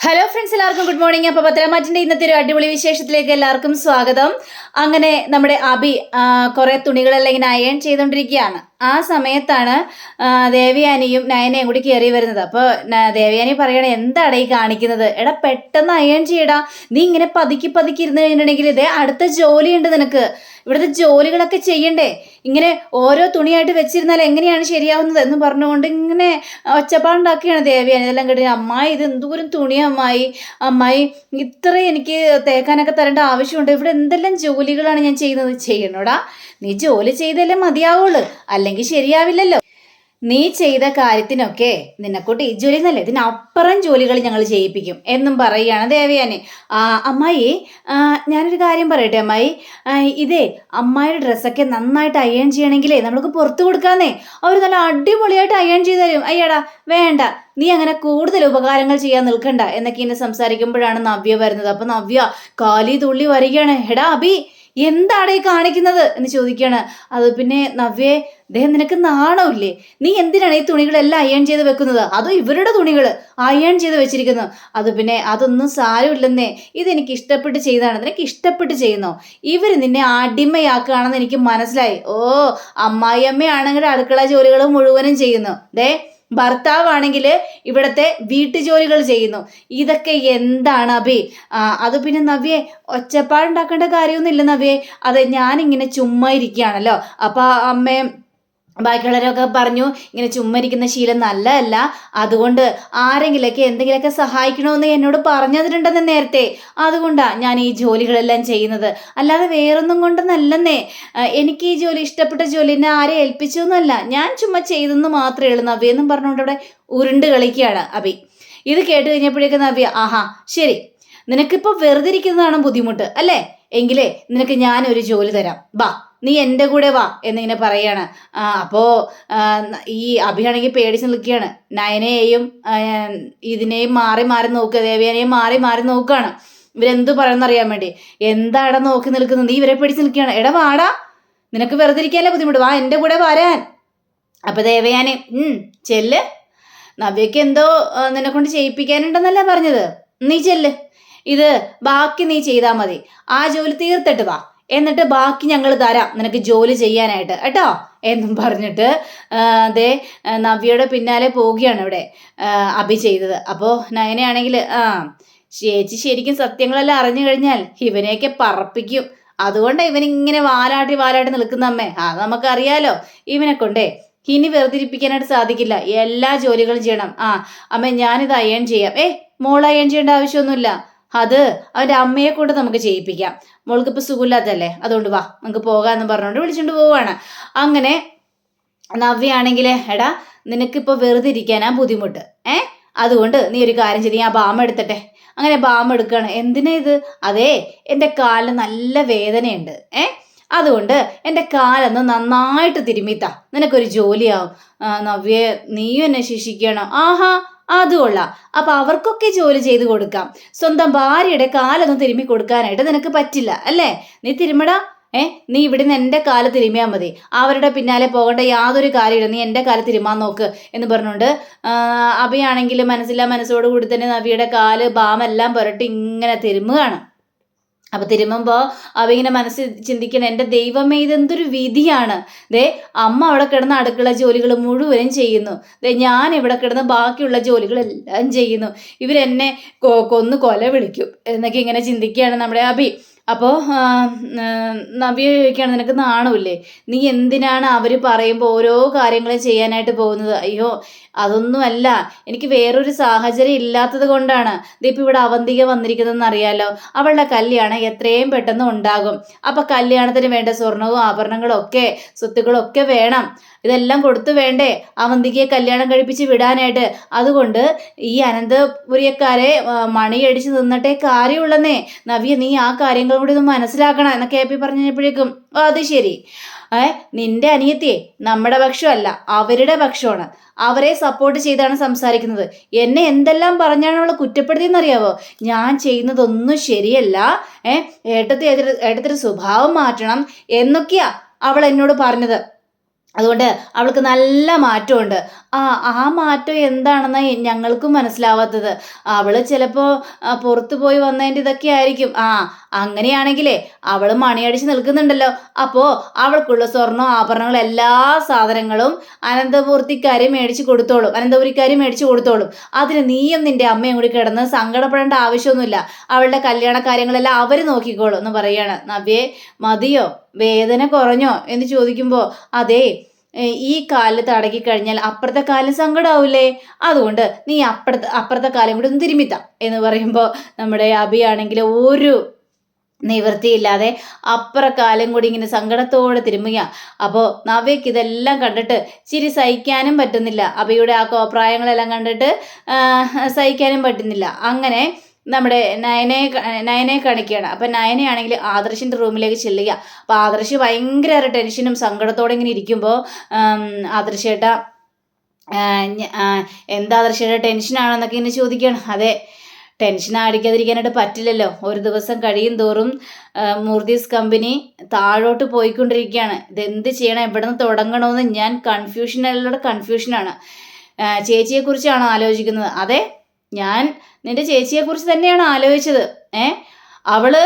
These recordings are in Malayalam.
ഹലോ ഫ്രണ്ട്സ്, എല്ലാവർക്കും ഗുഡ് മോർണിംഗ്. അപ്പോൾ പത്തരമാറ്റിൻ്റെ ഇന്നത്തെ ഒരു അടിപൊളി വിശേഷത്തിലേക്ക് എല്ലാവർക്കും സ്വാഗതം. അങ്ങനെ നമ്മുടെ അബി കുറേ തുണികളെല്ലാം ഇങ്ങനെ അയൺ ചെയ്തുകൊണ്ടിരിക്കുകയാണ്. ആ സമയത്താണ് ദേവയാനിയും നയനയും കൂടി കയറി വരുന്നത്. അപ്പോൾ ദേവയാനി പറയണ എന്താണ് ഈ കാണിക്കുന്നത്? എടാ പെട്ടെന്ന് അയൺ ചെയ്യടാ, നീ ഇങ്ങനെ പതുക്കി ഇരുന്ന് കഴിഞ്ഞിട്ടുണ്ടെങ്കിൽ ഇതേ അടുത്ത ജോലിയുണ്ട് നിനക്ക്. ഇവിടുത്തെ ജോലികളൊക്കെ ചെയ്യണ്ടേ? ഇങ്ങനെ ഓരോ തുണിയായിട്ട് വെച്ചിരുന്നാൽ എങ്ങനെയാണ് ശരിയാവുന്നത് എന്ന് പറഞ്ഞുകൊണ്ട് ഇങ്ങനെ ഒച്ചപ്പാടുണ്ടാക്കിയാണ് ദേവയാനി. ഇതെല്ലാം കേട്ട് അമ്മായി ഇത് എന്തോരം തുണിയാ അമ്മായി ഇത്രയും എനിക്ക് തേക്കാനൊക്കെ തരേണ്ട ആവശ്യമുണ്ട്. ഇവിടെ എന്തെല്ലാം ജോലികളാണ് ഞാൻ ചെയ്യുന്നത്. ചെയ്യണോടാ, നീ ജോലി ചെയ്തല്ലേ മതിയാവുള്ളൂ, അല്ലെങ്കിൽ ശരിയാവില്ലല്ലോ. നീ ചെയ്ത കാര്യത്തിനൊക്കെ നിന്നെക്കൊണ്ട് ഈ ജോലി എന്നല്ലേ, ഇതിനപ്പുറം ജോലികൾ ഞങ്ങൾ ചെയ്യിപ്പിക്കും എന്നും പറയുകയാണ് ദേവയാനി. അമ്മായി, ഞാനൊരു കാര്യം പറയട്ടെ അമ്മായി, ഇതേ അമ്മായിയുടെ ഡ്രസ്സൊക്കെ നന്നായിട്ട് അയൺ ചെയ്യണമെങ്കിലേ നമ്മൾക്ക് പുറത്ത് കൊടുക്കാന്നേ, അവർ നല്ല അടിപൊളിയായിട്ട് അയൺ ചെയ്ത് തരും. അയ്യടാ വേണ്ട, നീ അങ്ങനെ കൂടുതൽ ഉപകാരങ്ങൾ ചെയ്യാൻ നിൽക്കണ്ട എന്നൊക്കെ ഇന്നെ സംസാരിക്കുമ്പോഴാണ് നവ്യ വരുന്നത്. അപ്പൊ നവ്യ കാലി തുള്ളി വരികയാണ്. എടാ അബി, എന്താണ് ഈ കാണിക്കുന്നത് എന്ന് ചോദിക്കുകയാണ്. അത് പിന്നെ നവ്യേ, ദേഹം നിനക്ക് നാണമില്ലേ? നീ എന്തിനാണ് ഈ തുണികളെല്ലാം അയൺ ചെയ്ത് വെക്കുന്നത്? അതും ഇവരുടെ തുണികൾ അയൺ ചെയ്ത് വെച്ചിരിക്കുന്നു. അത് പിന്നെ അതൊന്നും സാരമില്ലെന്നേ, ഇതെനിക്ക് ഇഷ്ടപ്പെട്ട് ചെയ്താണ്. നിനക്ക് ഇഷ്ടപ്പെട്ട് ചെയ്യുന്നോ? ഇവർ നിന്നെ അടിമയാക്കുകയാണെന്ന് എനിക്ക് മനസ്സിലായി. ഓ, അമ്മായിയമ്മയാണെങ്കിൽ അടുക്കള ജോലികൾ മുഴുവനും ചെയ്യുന്നു. ഭർത്താവാണെങ്കിൽ ഇവിടുത്തെ വീട്ടുജോലികൾ ചെയ്യുന്നു. ഇതൊക്കെ എന്താണ് അബി? അത് പിന്നെ നവ്യെ, ഒച്ചപ്പാടുണ്ടാക്കേണ്ട കാര്യമൊന്നുമില്ല നവ്യെ. അതെ, ഞാനിങ്ങനെ ചുമ്മാ ഇരിക്കുകയാണല്ലോ. അപ്പൊ അമ്മയും ബാക്കിയുള്ളവരൊക്കെ പറഞ്ഞു ഇങ്ങനെ ചുമ്മാ ഇരിക്കുന്ന ശീലം നല്ലതല്ല, അതുകൊണ്ട് ആരെങ്കിലൊക്കെ എന്തെങ്കിലുമൊക്കെ സഹായിക്കണമെന്ന് എന്നോട് പറഞ്ഞതിട്ടുണ്ടെന്ന് നേരത്തെ. അതുകൊണ്ടാണ് ഞാൻ ഈ ജോലികളെല്ലാം ചെയ്യുന്നത്, അല്ലാതെ വേറൊന്നും കൊണ്ടൊന്നല്ലെന്നേ. എനിക്ക് ഈ ജോലി ഇഷ്ടപ്പെട്ട ജോലി എന്നെ ആരെ ഏൽപ്പിച്ചൊന്നുമല്ല, ഞാൻ ചുമ്മാ ചെയ്തെന്ന് മാത്രമേ ഉള്ളൂ നവ്യെന്നും പറഞ്ഞുകൊണ്ട് അവിടെ ഉരുണ്ട് കളിക്കുകയാണ് അബി. ഇത് കേട്ട് കഴിഞ്ഞപ്പോഴേക്ക് നവ്യ, ആഹാ ശരി, നിനക്കിപ്പോൾ വെറുതെ ഇരിക്കുന്നതാണ് ബുദ്ധിമുട്ട് അല്ലേ? എങ്കിലേ നിനക്ക് ഞാനൊരു ജോലി തരാം, വാ നീ എൻ്റെ കൂടെ വാ എന്നിങ്ങനെ പറയാണ്. അപ്പോൾ ഈ അഭിയാണെങ്കിൽ പേടിച്ച് നിൽക്കുകയാണ്. നയനയെയും ഇതിനെയും മാറി നോക്കുക, ദേവയാനെയും മാറി നോക്കുകയാണ്. ഇവരെന്ത് പറയുന്നറിയാൻ വേണ്ടി. എന്താടാ നോക്കി നിൽക്കുന്നത്? നീ ഇവരെ പേടിച്ച് നിൽക്കുകയാണ്. എടാ വാടാ, നിനക്ക് വെറുതെ ഇരിക്കാനല്ലേ ബുദ്ധിമുട്ട്, വാ എൻ്റെ കൂടെ വരാൻ. അപ്പം ദേവയാനി ചെല്ല്, നവ്യക്ക് എന്തോ നിന്നെ കൊണ്ട് ചെയ്യിപ്പിക്കാനുണ്ടെന്നല്ല പറഞ്ഞത്, നീ ചെല്ല്, ഇത് ബാക്കി നീ ചെയ്താൽ മതി, ആ ജോലി തീർത്തിട്ട് വാ, എന്നിട്ട് ബാക്കി ഞങ്ങൾ തരാം നിനക്ക് ജോലി ചെയ്യാനായിട്ട് കേട്ടോ എന്നും പറഞ്ഞിട്ട് നവ്യയുടെ പിന്നാലെ പോവുകയാണ് ഇവിടെ അഭി ചെയ്തത്. അപ്പോൾ നയനയാണെങ്കിൽ ചേച്ചി ശരിക്കും സത്യങ്ങളെല്ലാം അറിഞ്ഞു കഴിഞ്ഞാൽ ഇവനെയൊക്കെ പറപ്പിക്കും, അതുകൊണ്ട് ഇവനിങ്ങനെ വാലാട്ടി നിൽക്കുന്ന അമ്മേ, അത് നമുക്കറിയാലോ. ഇവനെ കൊണ്ടേ ഇനി വെറുതിരിപ്പിക്കാനായിട്ട് സാധിക്കില്ല, എല്ലാ ജോലികളും ചെയ്യണം. അമ്മ ഞാനിത് അയൺ ചെയ്യാം. മോൾ അയൺ ചെയ്യേണ്ട ആവശ്യമൊന്നുമില്ല, അത് അവൻ്റെ അമ്മയെ കൊണ്ട് നമുക്ക് ചെയ്യിപ്പിക്കാം, മോൾക്കിപ്പോൾ സുഖമില്ലാത്തല്ലേ, അതുകൊണ്ട് വാ നമുക്ക് പോകാമെന്ന് പറഞ്ഞുകൊണ്ട് വിളിച്ചുകൊണ്ട് പോവുകയാണ്. അങ്ങനെ നവ്യാണെങ്കിൽ എടാ നിനക്കിപ്പോൾ വെറുതെ ഇരിക്കാനാ ബുദ്ധിമുട്ട്, അതുകൊണ്ട് നീ ഒരു കാര്യം ചെയ്ത് ഞാൻ ബാം എടുത്തട്ടെ. അങ്ങനെ ബാം എടുക്കുകയാണ്. എന്തിനാ ഇത്? അതേ, എൻ്റെ കാലിന് നല്ല വേദനയുണ്ട്, അതുകൊണ്ട് എൻ്റെ കാലൊന്ന് നന്നായിട്ട് തിരുമ്മിത്താ, നിനക്കൊരു ജോലിയാവും. നവ്യെ, നീയും എന്നെ ശിക്ഷിക്കണം. ആഹാ, അതുകൊള്ളാം, അപ്പൊ അവർക്കൊക്കെ ജോലി ചെയ്ത് കൊടുക്കാം, സ്വന്തം ഭാര്യയുടെ കാലൊന്നും തിരുമ്മി കൊടുക്കാനായിട്ട് നിനക്ക് പറ്റില്ല അല്ലേ? നീ തിരുമ്മടാ, നീ ഇവിടുന്ന് എൻ്റെ കാല് തിരുമ്മിയാൽ മതി, അവരുടെ പിന്നാലെ പോകേണ്ട യാതൊരു കാര്യമില്ല, നീ എൻ്റെ കാല് തിരുമാൻ നോക്ക് എന്ന് പറഞ്ഞുകൊണ്ട് അഭിയാണെങ്കിൽ മനസ്സോടുകൂടി തന്നെ നവിയുടെ കാല് ബാമെല്ലാം പുരട്ടി ഇങ്ങനെ തിരുമുകയാണ്. അപ്പൊ തിരുമ്പുമ്പോൾ അവ ഇങ്ങനെ മനസ്സിൽ ചിന്തിക്കണം, എൻ്റെ ദൈവമേ ഇതെന്തൊരു വിധിയാണ്. അമ്മ അവിടെ കിടന്ന് അടുക്കള ജോലികൾ മുഴുവനും ചെയ്യുന്നു, ഞാൻ ഇവിടെ കിടന്ന് ബാക്കിയുള്ള ജോലികളെല്ലാം ചെയ്യുന്നു, ഇവരെന്നെ കൊല വിളിക്കും എന്നൊക്കെ ഇങ്ങനെ ചിന്തിക്കുകയാണ് നമ്മുടെ അഭി. അപ്പോൾ നവ്യ ചോദിക്കുകയാണ്, നിനക്ക് നാണമില്ലേ? നീ എന്തിനാണ് അവർ പറയുമ്പോൾ ഓരോ കാര്യങ്ങളും ചെയ്യാനായിട്ട് പോകുന്നത്? അയ്യോ അതൊന്നുമല്ല, എനിക്ക് വേറൊരു സാഹചര്യം ഇല്ലാത്തത് കൊണ്ടാണ്. ഇതിപ്പോൾ ഇവിടെ അവന്തിക വന്നിരിക്കുന്നതെന്ന് അറിയാലോ, അവളുടെ കല്യാണം എത്രയും പെട്ടെന്ന് ഉണ്ടാകും. അപ്പം കല്യാണത്തിന് വേണ്ട സ്വർണവും ആഭരണങ്ങളും ഒക്കെ സ്വത്തുക്കളൊക്കെ വേണം, ഇതെല്ലാം കൊടുത്തു വേണ്ടേ അവന്തികയെ കല്യാണം കഴിപ്പിച്ച് വിടാനായിട്ട്. അതുകൊണ്ട് ഈ അനന്തപുരിയക്കാരെ മണിയടിച്ച് നിന്നിട്ടേ കാര്യമുള്ളന്നേ. നവ്യ, നീ ആ കാര്യങ്ങളും കൂടി ഒന്ന് മനസ്സിലാക്കണം എന്നൊക്കെ എ പി പറഞ്ഞപ്പോഴേക്കും അത് ശരി, നിന്റെ അനിയത്തിയെ നമ്മുടെ പക്ഷമല്ല അവരുടെ പക്ഷമാണ്, അവരെ സപ്പോർട്ട് ചെയ്താണ് സംസാരിക്കുന്നത്. എന്നെ എന്തെല്ലാം പറഞ്ഞാണ് അവളെ കുറ്റപ്പെടുത്തിയെന്നറിയാവോ? ഞാൻ ചെയ്യുന്നതൊന്നും ശരിയല്ല, ഏട്ടത്തിന്റെ സ്വഭാവം മാറ്റണം എന്നൊക്കെയാ അവൾ എന്നോട് പറഞ്ഞത്. അതുകൊണ്ട് അവൾക്ക് നല്ല മാറ്റമുണ്ട്. ആ മാറ്റം എന്താണെന്ന് ഞങ്ങൾക്കും മനസ്സിലാവാത്തത്. അവള് ചിലപ്പോൾ പുറത്തു പോയി വന്നതിൻ്റെ ഇതൊക്കെ ആയിരിക്കും. അങ്ങനെയാണെങ്കിലേ അവൾ മണിയടിച്ച് നിൽക്കുന്നുണ്ടല്ലോ. അപ്പോൾ അവൾക്കുള്ള സ്വർണ്ണ ആഭരണങ്ങൾ എല്ലാ സാധനങ്ങളും അനന്തപൂർത്തിക്കാർ മേടിച്ച് കൊടുത്തോളും, അനന്തപുരിക്കാർ മേടിച്ച് കൊടുത്തോളും. അതിന് നീയും നിന്റെ അമ്മയും കൂടി കിടന്ന് സങ്കടപ്പെടേണ്ട ആവശ്യമൊന്നുമില്ല. അവളുടെ കല്യാണ കാര്യങ്ങളെല്ലാം അവർ നോക്കിക്കോളും എന്ന് പറയാണ്. നവ്യേ, മതിയോ, വേദന കുറഞ്ഞോ എന്ന് ചോദിക്കുമ്പോൾ അതേ, ഈ കാലത്ത് അടക്കിക്കഴിഞ്ഞാൽ അപ്പുറത്തെ കാലം സങ്കടമാവില്ലേ, അതുകൊണ്ട് നീ അപ്പുറത്തെ കാലം കൂടി ഒന്ന് തിരുമ്മിത്താം എന്ന് പറയുമ്പോൾ നമ്മുടെ അഭിയാണെങ്കിൽ ഒരു നിവൃത്തിയില്ലാതെ അപ്പുറക്കാലം കൂടി ഇങ്ങനെ സങ്കടത്തോടെ തിരുമ്മുക. അപ്പോൾ നവ്യക്ക് ഇതെല്ലാം കണ്ടിട്ട് ചിരി സഹിക്കാനും പറ്റുന്നില്ല. അഭിയുടെ ആ കോപ്രായങ്ങളെല്ലാം കണ്ടിട്ട് സഹിക്കാനും പറ്റുന്നില്ല. അങ്ങനെ നമ്മുടെ നയനയെ കാണിക്കുകയാണ്. അപ്പം നയനയാണെങ്കിൽ ആദർശിൻ്റെ റൂമിലേക്ക് ചെല്ലുക. അപ്പോൾ ആദർശ് ഭയങ്കര ടെൻഷനും സങ്കടത്തോടെ ഇങ്ങനെ ഇരിക്കുമ്പോൾ ആദർശേട്ടാ എന്താ ആദർശേട്ടാ ടെൻഷനാണെന്നൊക്കെ ഇങ്ങനെ ചോദിക്കുകയാണ്. അതെ, ടെൻഷൻ അടിക്കാതിരിക്കാനായിട്ട് പറ്റില്ലല്ലോ. ഒരു ദിവസം കഴിയും തോറും മൂർത്തീസ് കമ്പനി താഴോട്ട് പോയിക്കൊണ്ടിരിക്കുകയാണ്. ഇതെന്ത് ചെയ്യണം, എവിടെ നിന്ന് തുടങ്ങണമെന്ന് ഞാൻ കൺഫ്യൂഷനാണ്. ചേച്ചിയെക്കുറിച്ചാണോ ആലോചിക്കുന്നത്? അതെ, ഞാൻ നിന്റെ ചേച്ചിയെക്കുറിച്ച് തന്നെയാണ് ആലോചിച്ചത്. അവള്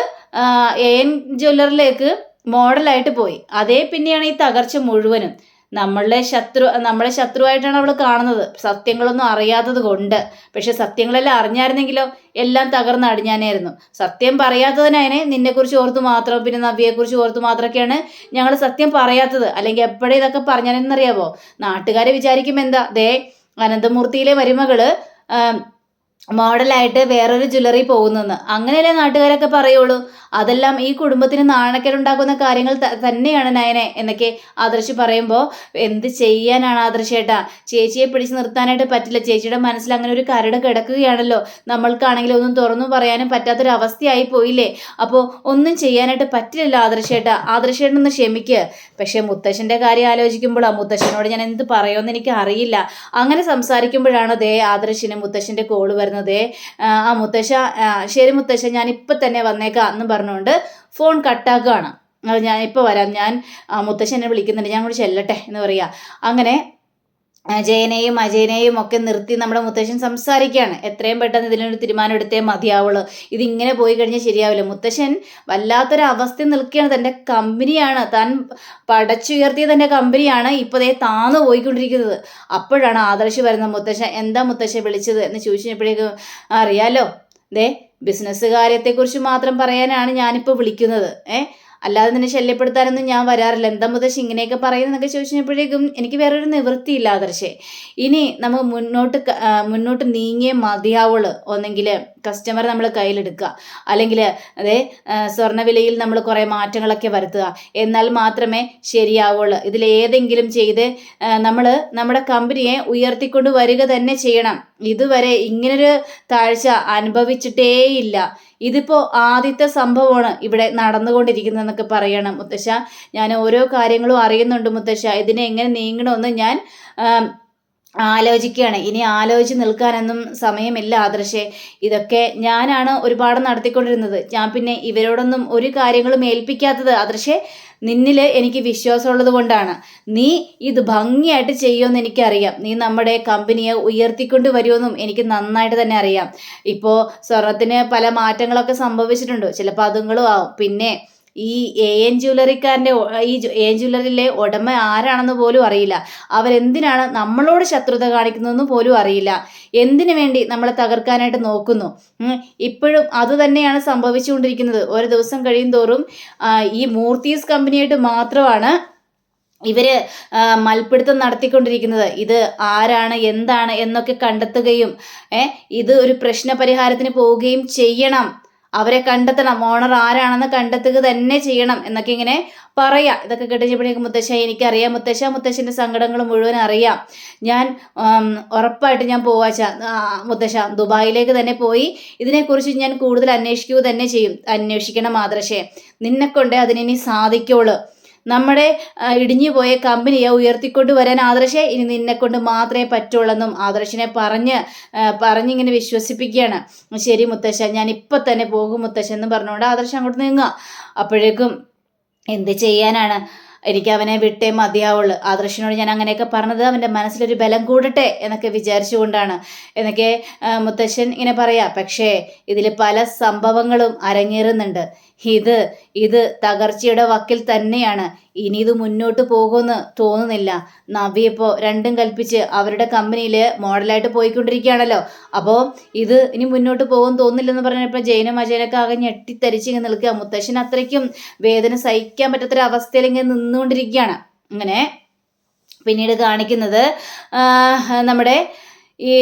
AN ജ്വല്ലറിലേക്ക് മോഡലായിട്ട് പോയി. അതേ പിന്നെയാണ് ഈ തകർച്ച മുഴുവനും. നമ്മളെ ശത്രുവായിട്ടാണ് അവൾ കാണുന്നത്, സത്യങ്ങളൊന്നും അറിയാത്തത് കൊണ്ട്. പക്ഷെ സത്യങ്ങളെല്ലാം അറിഞ്ഞായിരുന്നെങ്കിലോ എല്ലാം തകർന്നടിഞ്ഞാനായിരുന്നു. സത്യം പറയാത്തതിനെ നിന്നെക്കുറിച്ച് ഓർത്ത് മാത്രം, പിന്നെ നവ്യയെക്കുറിച്ച് ഓർത്ത് മാത്രമൊക്കെയാണ് ഞങ്ങൾ സത്യം പറയാത്തത്. അല്ലെങ്കിൽ എപ്പോഴും ഇതൊക്കെ പറഞ്ഞാലെന്നറിയാവോ? നാട്ടുകാരെ വിചാരിക്കും എന്താ, ദേ അനന്തമൂർത്തിയിലെ മരുമകള് മോഡലായിട്ട് വേറൊരു ജ്വല്ലറി പോകുന്നെന്ന്. അങ്ങനെയല്ലേ നാട്ടുകാരൊക്കെ പറയുള്ളൂ. അതെല്ലാം ഈ കുടുംബത്തിന് നാണക്കേടുണ്ടാക്കുന്ന കാര്യങ്ങൾ തന്നെയാണ് നയനെ എന്നൊക്കെ ആദർശ് പറയുമ്പോൾ, എന്ത് ചെയ്യാനാണ് ആദർശേട്ടാ, ചേച്ചിയെ പിടിച്ച് നിർത്താനായിട്ട് പറ്റില്ല. ചേച്ചിയുടെ മനസ്സിൽ അങ്ങനെ ഒരു കരട് കിടക്കുകയാണല്ലോ. നമ്മൾക്കാണെങ്കിൽ ഒന്നും തുറന്നു പറയാനും പറ്റാത്തൊരവസ്ഥയായി പോയില്ലേ. അപ്പോൾ ഒന്നും ചെയ്യാനായിട്ട് പറ്റില്ലല്ലോ ആദർശേട്ടാ. ആദർശേട്ടനൊന്ന് ക്ഷമിക്ക്. പക്ഷേ മുത്തശ്ശൻ്റെ കാര്യം ആലോചിക്കുമ്പോൾ മുത്തശ്ശനോട് ഞാൻ എന്ത് പറയുമെന്ന് എനിക്ക് അറിയില്ല. അങ്ങനെ സംസാരിക്കുമ്പോഴാണ് ദേ ആദർശിന് മുത്തശ്ശൻ്റെ കോള് വരുന്നത്. മുത്തശ്ശ, ശരി മുത്തശ്ശ, ഞാൻ ഇപ്പം തന്നെ വന്നേക്കാം എന്ന് പറഞ്ഞുകൊണ്ട് ഫോൺ കട്ടാക്കുകയാണ്. ഞാൻ ഇപ്പോൾ വരാം, ഞാൻ മുത്തശ്ശനെ വിളിക്കുന്നുണ്ട്, ഞാൻ കൂടി ചെല്ലട്ടെ എന്ന് പറയുക. അങ്ങനെ ജയനെയും അജയനെയും ഒക്കെ നിർത്തി നമ്മുടെ മുത്തശ്ശൻ സംസാരിക്കുകയാണ്. എത്രയും പെട്ടെന്ന് ഇതിനൊരു തീരുമാനം എടുത്തേ മതിയാവുള്ളൂ. ഇതിങ്ങനെ പോയി കഴിഞ്ഞാൽ ശരിയാവില്ല. മുത്തശ്ശൻ വല്ലാത്തൊരവസ്ഥ നിൽക്കുകയാണ്. തൻ്റെ കമ്പനിയാണ്, താൻ പടച്ചുയർത്തിയ തൻ്റെ കമ്പനിയാണ് ഇപ്പോൾ ദേ താന്നു പോയിക്കൊണ്ടിരിക്കുന്നത്. അപ്പോഴാണ് ആദർശ് വരുന്നത്. മുത്തശ്ശ, എന്താ മുത്തശ്ശ വിളിച്ചത് എന്ന് ചോദിച്ചപ്പോഴേക്കും, അറിയാലോ, ദേ ബിസിനസ് കാര്യത്തെക്കുറിച്ച് മാത്രം പറയാനാണ് ഞാനിപ്പോൾ വിളിക്കുന്നത്. അല്ലാതെ നിന്നെ ശല്യപ്പെടുത്താനൊന്നും ഞാൻ വരാറില്ല. എന്താ മുത്തശ്ശി ഇങ്ങനെയൊക്കെ പറയുന്നതൊക്കെ ചോദിച്ചപ്പോഴേക്കും എനിക്ക് വേറൊരു നിവൃത്തിയില്ല ആദർശേ. ഇനി നമുക്ക് മുന്നോട്ട് നീങ്ങിയേ മതിയാവുള്ളൂ. ഒന്നെങ്കിൽ കസ്റ്റമർ നമ്മൾ കയ്യിലെടുക്കുക, അല്ലെങ്കിൽ അതേ സ്വർണ്ണവിലയിൽ നമ്മൾ കുറേ മാറ്റങ്ങളൊക്കെ വരുത്തുക. എന്നാൽ മാത്രമേ ശരിയാവുള്ളൂ. ഇതിലേതെങ്കിലും ചെയ്ത് നമ്മൾ നമ്മുടെ കമ്പനിയെ ഉയർത്തിക്കൊണ്ട് വരിക തന്നെ ചെയ്യണം. ഇതുവരെ ഇങ്ങനൊരു താഴ്ച അനുഭവിച്ചിട്ടേയില്ല. ഇതിപ്പോൾ ആദ്യത്തെ സംഭവമാണ് ഇവിടെ നടന്നുകൊണ്ടിരിക്കുന്നതെന്നൊക്കെ പറയണം മുത്തശ്ശ. ഞാൻ ഓരോ കാര്യങ്ങളും അറിയുന്നുണ്ട് മുത്തശ്ശ. ഇതിനെ എങ്ങനെ നീങ്ങണമെന്ന് ഞാൻ ആലോചിക്കുകയാണ്. ഇനി ആലോചിച്ച് നിൽക്കാനൊന്നും സമയമില്ല ആദർശേ. ഇതൊക്കെ ഞാനാണ് ഒരുപാട് നടത്തിക്കൊണ്ടിരുന്നത്. ഞാൻ പിന്നെ ഇവരോടൊന്നും ഒരു കാര്യങ്ങളും ഏൽപ്പിക്കാത്തത് ആദർശേ നിന്നിൽ എനിക്ക് വിശ്വാസമുള്ളത് കൊണ്ടാണ്. നീ ഇത് ഭംഗിയായിട്ട് ചെയ്യുമെന്ന് എനിക്കറിയാം. നീ നമ്മുടെ കമ്പനിയെ ഉയർത്തിക്കൊണ്ട് വരുമെന്നും എനിക്ക് നന്നായിട്ട് തന്നെ അറിയാം. ഇപ്പോൾ സ്വർണത്തിന് പല മാറ്റങ്ങളൊക്കെ സംഭവിച്ചിട്ടുണ്ട്, ചിലപ്പോൾ അതുങ്ങളും ആവും. പിന്നെ ഈ AN ജ്വല്ലറിക്കാരൻ്റെ ഈ AN ജ്വല്ലറിയിലെ ഉടമ ആരാണെന്ന് പോലും അറിയില്ല. അവരെന്തിനാണ് നമ്മളോട് ശത്രുത കാണിക്കുന്നതെന്ന് പോലും അറിയില്ല. എന്തിനു വേണ്ടി നമ്മളെ തകർക്കാനായിട്ട് നോക്കുന്നു. ഇപ്പോഴും അതുതന്നെയാണ് സംഭവിച്ചുകൊണ്ടിരിക്കുന്നത്. ഒരു ദിവസം കഴിയും തോറും ഈ മൂർത്തീസ് കമ്പനിയായിട്ട് മാത്രമാണ് ഇവർ മൽപ്പിടുത്തം നടത്തിക്കൊണ്ടിരിക്കുന്നത്. ഇത് ആരാണ് എന്താണ് എന്നൊക്കെ കണ്ടെത്തുകയും ഇത് ഒരു പ്രശ്ന പരിഹാരത്തിന് പോവുകയും ചെയ്യണം. അവരെ കണ്ടെത്തണം, ഓണർ ആരാണെന്ന് കണ്ടെത്തുക തന്നെ ചെയ്യണം എന്നൊക്കെ ഇങ്ങനെ പറയാം. ഇതൊക്കെ കേട്ടപ്പോഴേക്കും മുത്തശ്ശ, എനിക്കറിയാം മുത്തശ്ശ, മുത്തശ്ശൻ്റെ സങ്കടങ്ങൾ മുഴുവൻ അറിയാം. ഞാൻ ഉറപ്പായിട്ട് ഞാൻ പോവാച്ച മുത്തശ്ശ, ദുബായിലേക്ക് തന്നെ പോയി ഇതിനെക്കുറിച്ച് ഞാൻ കൂടുതൽ അന്വേഷിക്കുക തന്നെ ചെയ്യും. അന്വേഷിക്കണം ആദർശേ, നിന്നെക്കൊണ്ട് അതിനി സാധിക്കുള്ളൂ. നമ്മുടെ ഇടിഞ്ഞു പോയ കമ്പനിയെ ഉയർത്തിക്കൊണ്ട് വരാൻ ആദർശേ ഇനി നിന്നെക്കൊണ്ട് മാത്രമേ പറ്റുള്ളെന്നും ആദർശിനെ പറഞ്ഞിങ്ങനെ വിശ്വസിപ്പിക്കുകയാണ്. ശരി മുത്തശ്ശ, ഞാൻ ഇപ്പം തന്നെ പോകും മുത്തശ്ശ എന്ന് പറഞ്ഞുകൊണ്ട് ആദർശം അങ്ങോട്ട് നീങ്ങുക. അപ്പോഴേക്കും എന്ത് ചെയ്യാനാണ്, എനിക്ക് അവനെ വിട്ടേ മതിയാവുള്ളൂ. ആദർശിനോട് ഞാൻ അങ്ങനെയൊക്കെ പറഞ്ഞത് അവൻ്റെ മനസ്സിലൊരു ബലം കൂടട്ടെ എന്നൊക്കെ വിചാരിച്ചുകൊണ്ടാണ് എന്നൊക്കെ മുത്തശ്ശൻ ഇങ്ങനെ പറയാം. പക്ഷേ ഇതിൽ പല സംഭവങ്ങളും അരങ്ങേറുന്നുണ്ട്. ഇത് തകർച്ചയുടെ വക്കിൽ തന്നെയാണ്. ഇനി ഇത് മുന്നോട്ട് പോകുമെന്ന് തോന്നുന്നില്ല. നവി ഇപ്പോൾ രണ്ടും കൽപ്പിച്ച് അവരുടെ കമ്പനിയിൽ മോഡലായിട്ട് പോയിക്കൊണ്ടിരിക്കുകയാണല്ലോ. അപ്പോൾ ഇത് ഇനി മുന്നോട്ട് പോകുമെന്ന് തോന്നുന്നില്ലെന്ന് പറഞ്ഞപ്പോൾ ജയനും അജയനൊക്കെ ആകെ ഞെട്ടിത്തരിച്ച് ഇങ്ങനെ നിൽക്കുക. മുത്തശ്ശൻ അത്രയ്ക്കും വേദന സഹിക്കാൻ പറ്റാത്തൊരവസ്ഥയിൽ ഇങ്ങനെ നിന്നുകൊണ്ടിരിക്കുകയാണ്. അങ്ങനെ പിന്നീട് കാണിക്കുന്നത് നമ്മുടെ ഈ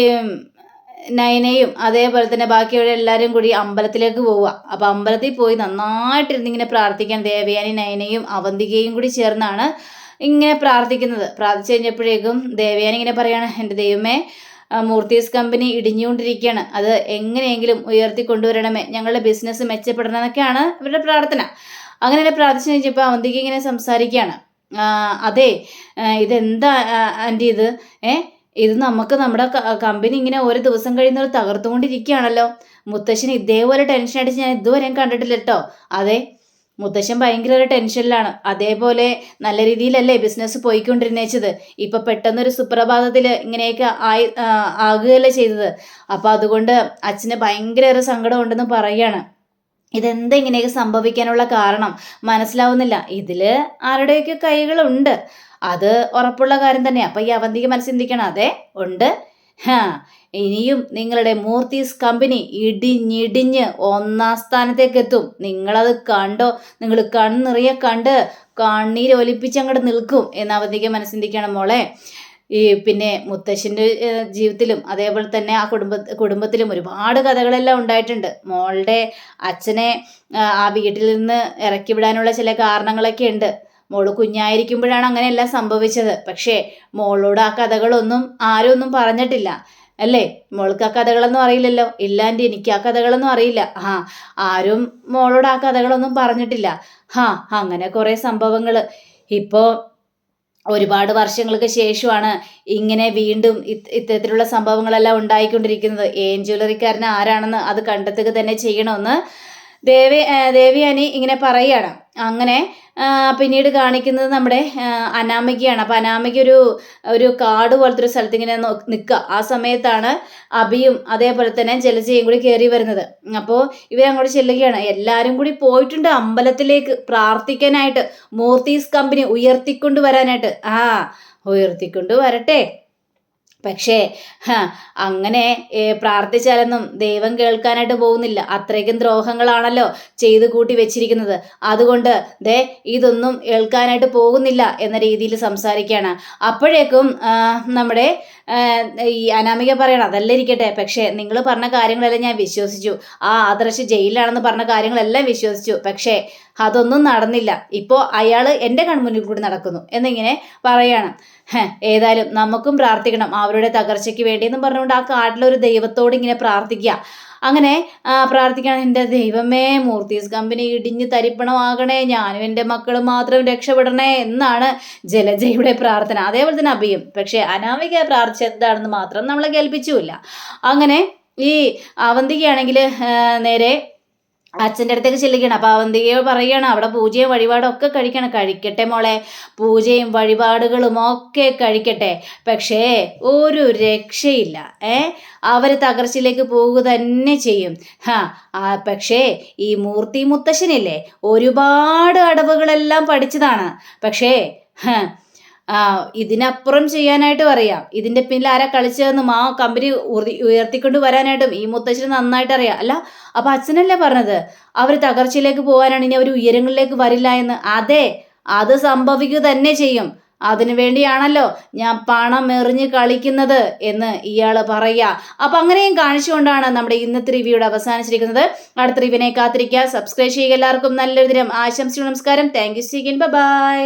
നയനയും അതേപോലെ തന്നെ ബാക്കിയുള്ള എല്ലാവരും കൂടി അമ്പലത്തിലേക്ക് പോവുക. അപ്പോൾ അമ്പലത്തിൽ പോയി നന്നായിട്ടിരുന്നിങ്ങനെ പ്രാർത്ഥിക്കാൻ ദേവയാനി നയനയും അവന്തികയും കൂടി ചേർന്നാണ് ഇങ്ങനെ പ്രാർത്ഥിക്കുന്നത്. പ്രാർത്ഥിച്ചു കഴിഞ്ഞപ്പോഴേക്കും ദേവയാനി ഇങ്ങനെ പറയാണ്, എൻ്റെ ദൈവമേ, മൂർത്തീസ് കമ്പനി ഇടിഞ്ഞുകൊണ്ടിരിക്കുകയാണ്, അത് എങ്ങനെയെങ്കിലും ഉയർത്തിക്കൊണ്ടുവരണമേ, ഞങ്ങളുടെ ബിസിനസ് മെച്ചപ്പെടണം എന്നൊക്കെയാണ് ഇവരുടെ പ്രാർത്ഥന. അങ്ങനെ പ്രാർത്ഥിച്ചു കഴിഞ്ഞപ്പോൾ അവന്തിക ഇങ്ങനെ സംസാരിക്കുകയാണ്. അതെ, ഇതെന്താ ആൻറ്റി ഇത്? ഇത് നമ്മുടെ കമ്പനി ഇങ്ങനെ ഓരോ ദിവസം കഴിയുന്നത് തകർത്തുകൊണ്ടിരിക്കുകയാണല്ലോ. മുത്തശ്ശൻ ഇതേപോലെ ടെൻഷനായിട്ട് ഞാൻ ഇതുവരെയും കണ്ടിട്ടില്ല കേട്ടോ. അതെ, മുത്തശ്ശൻ ഭയങ്കര ഒരു ടെൻഷനിലാണ്. അതേപോലെ നല്ല രീതിയിലല്ലേ ബിസിനസ് പോയിക്കൊണ്ടിരുന്നേച്ചത്. ഇപ്പം പെട്ടെന്നൊരു സുപ്രഭാതത്തിൽ ഇങ്ങനെയൊക്കെ ആകുകയല്ലേ ചെയ്തത്. അപ്പം അതുകൊണ്ട് അച്ഛന് ഭയങ്കര സങ്കടം ഉണ്ടെന്ന് പറയുകയാണ്. ഇതെന്താ ഇങ്ങനെയൊക്കെ സംഭവിക്കാനുള്ള കാരണം മനസ്സിലാവുന്നില്ല. ഇതിൽ ആരുടെയൊക്കെ കൈകളുണ്ട്, അത് ഉറപ്പുള്ള കാര്യം തന്നെയാണ്. അപ്പം ഈ അവന്തിക മനസ്സിന്തിക്കണം, അതെ ഉണ്ട്. ഇനിയും നിങ്ങളുടെ മൂർത്തീസ് കമ്പനി ഇടിഞ്ഞിടിഞ്ഞ് 1-ാം സ്ഥാനത്തേക്ക് എത്തും. നിങ്ങളത് കണ്ടോ? നിങ്ങൾ കണ്ണിറിയെ കണ്ട് കണ്ണീരൊലിപ്പിച്ച് അങ്ങോട്ട് നിൽക്കും എന്ന് അവന്തിക മനസ്സിന്തിക്കണം മോളെ. പിന്നെ മുത്തശ്ശൻ്റെ ജീവിതത്തിലും അതേപോലെ തന്നെ ആ കുടുംബത്തിലും ഒരുപാട് കഥകളെല്ലാം ഉണ്ടായിട്ടുണ്ട്. മോളുടെ അച്ഛനെ ആ വീട്ടിൽ നിന്ന് ഇറക്കി വിടാനുള്ള ചില കാരണങ്ങളൊക്കെ ഉണ്ട്. മോള് കുഞ്ഞായിരിക്കുമ്പോഴാണ് അങ്ങനെയെല്ലാം സംഭവിച്ചത്. പക്ഷേ മോളോട് ആ കഥകളൊന്നും ആരും ഒന്നും പറഞ്ഞിട്ടില്ല അല്ലേ? മോൾക്ക് ആ കഥകളൊന്നും അറിയില്ലല്ലോ. ഇല്ലാണ്ട് എനിക്ക് ആ കഥകളൊന്നും അറിയില്ല. ആരും മോളോട് ആ കഥകളൊന്നും പറഞ്ഞിട്ടില്ല. അങ്ങനെ കുറേ സംഭവങ്ങൾ ഇപ്പോൾ ഒരുപാട് വർഷങ്ങൾക്ക് ശേഷമാണ് ഇങ്ങനെ വീണ്ടും ഇത്തരത്തിലുള്ള സംഭവങ്ങളെല്ലാം ഉണ്ടായിക്കൊണ്ടിരിക്കുന്നത്. ജ്വല്ലറിക്കാരൻ ആരാണെന്ന് അത് കണ്ടെത്തുക തന്നെ ചെയ്യണമെന്ന് ദേവയാനി ഇങ്ങനെ പറയുകയാണ്. അങ്ങനെ പിന്നീട് കാണിക്കുന്നത് നമ്മുടെ അനാമികയാണ്. അപ്പോൾ അനാമിക ഒരു കാട് പോലത്തെ ഒരു സ്ഥലത്ത് ഇങ്ങനെ നിൽക്കുക. ആ സമയത്താണ് അഭിയും അതേപോലെ തന്നെ ജലജയും കൂടി കയറി വരുന്നത്. അപ്പോൾ ഇവരങ്ങോട്ട് ചെല്ലുകയാണ്. എല്ലാവരും കൂടി പോയിട്ടുണ്ട് അമ്പലത്തിലേക്ക് പ്രാർത്ഥിക്കാനായിട്ട്, മൂർത്തീസ് കമ്പനി ഉയർത്തിക്കൊണ്ട് വരാനായിട്ട്. ഉയർത്തിക്കൊണ്ട് വരട്ടെ. പക്ഷേ അങ്ങനെ പ്രാർത്ഥിച്ചാലൊന്നും ദൈവം കേൾക്കാനായിട്ട് പോകുന്നില്ല. അത്രയ്ക്കും ദ്രോഹങ്ങളാണല്ലോ ചെയ്തു കൂട്ടി വെച്ചിരിക്കുന്നത്. അതുകൊണ്ട് ഇതൊന്നും കേൾക്കാനായിട്ട് പോകുന്നില്ല എന്ന രീതിയിൽ സംസാരിക്കുകയാണ്. അപ്പോഴേക്കും നമ്മുടെ ഈ അനാമിക പറയണം, അതല്ല ഇരിക്കട്ടെ, പക്ഷേ നിങ്ങൾ പറഞ്ഞ കാര്യങ്ങളെല്ലാം ഞാൻ വിശ്വസിച്ചു. ആദർശ് ജയിലിലാണെന്ന് പറഞ്ഞ കാര്യങ്ങളെല്ലാം വിശ്വസിച്ചു. പക്ഷേ അതൊന്നും നടന്നില്ല. ഇപ്പോൾ അയാൾ എൻ്റെ കൺമുന്നിൽ കൂടി നടക്കുന്നു എന്നിങ്ങനെ പറയാണ്. ഏതായാലും നമുക്കും പ്രാർത്ഥിക്കണം അവരുടെ തകർച്ചയ്ക്ക് വേണ്ടിയെന്നും പറഞ്ഞുകൊണ്ട് ആ കാട്ടിലൊരു ദൈവത്തോട് ഇങ്ങനെ പ്രാർത്ഥിക്കുക. അങ്ങനെ പ്രാർത്ഥിക്കണം, എൻ്റെ ദൈവമേ, മൂർത്തീസ് കമ്പനി ഇടിഞ്ഞ് തരിപ്പണമാകണേ, ഞാനും എൻ്റെ മക്കളും മാത്രം രക്ഷപ്പെടണേ എന്നാണ് ജലജയുടെ പ്രാർത്ഥന. അതേപോലെ തന്നെ അഭിയും. പക്ഷേ അനാമിക പ്രാർത്ഥിച്ച എന്താണെന്ന് മാത്രം നമ്മളെ കേൾപ്പിച്ചുമില്ല. അങ്ങനെ ഈ അവന്തികയാണെങ്കിൽ നേരെ അച്ഛൻ്റെ അടുത്തേക്ക് ചെല്ലുകയാണ്. അപ്പോൾ അവന്തികയോ പറയുകയാണ്, അവിടെ പൂജയും വഴിപാടും ഒക്കെ കഴിക്കട്ടെ മോളെ, പൂജയും വഴിപാടുകളും ഒക്കെ കഴിക്കട്ടെ. പക്ഷേ ഒരു രക്ഷയില്ല. അവർ തകർച്ചയിലേക്ക് പോവുക തന്നെ ചെയ്യും. പക്ഷേ ഈ മൂർത്തി മുത്തശ്ശനില്ലേ, ഒരുപാട് അടവുകളെല്ലാം പഠിച്ചതാണ്. പക്ഷേ ഇതിനപ്പുറം ചെയ്യാനായിട്ട് അറിയാം. ഇതിൻ്റെ പിന്നിൽ ആരാ കളിച്ചതെന്നും ആ കമ്പനി ഉയർത്തിക്കൊണ്ട് വരാനായിട്ടും ഈ മുത്തശ്ശന് നന്നായിട്ട് അറിയാം. അല്ല, അപ്പം അച്ഛനല്ലേ പറഞ്ഞത് അവർ തകർച്ചയിലേക്ക് പോകാനാണ്, ഇനി അവർ ഉയരങ്ങളിലേക്ക് വരില്ല എന്ന്. അതെ, അത് സംഭവിക്കുക തന്നെ ചെയ്യും. അതിനു വേണ്ടിയാണല്ലോ ഞാൻ പണം എറിഞ്ഞ് കളിക്കുന്നത് എന്ന് ഇയാൾ പറയുക. അപ്പം അങ്ങനെയും കാണിച്ചുകൊണ്ടാണ് നമ്മുടെ ഇന്നത്തെ റിവ്യൂടെ അവസാനിച്ചിരിക്കുന്നത്. അടുത്ത റിവ്യൂവിനെ കാത്തിരിക്കുക. സബ്സ്ക്രൈബ് ചെയ്യുക. എല്ലാവർക്കും നല്ലൊരു ദിനം ആശംസിച്ചു. നമസ്കാരം. Thank you. ബൈ.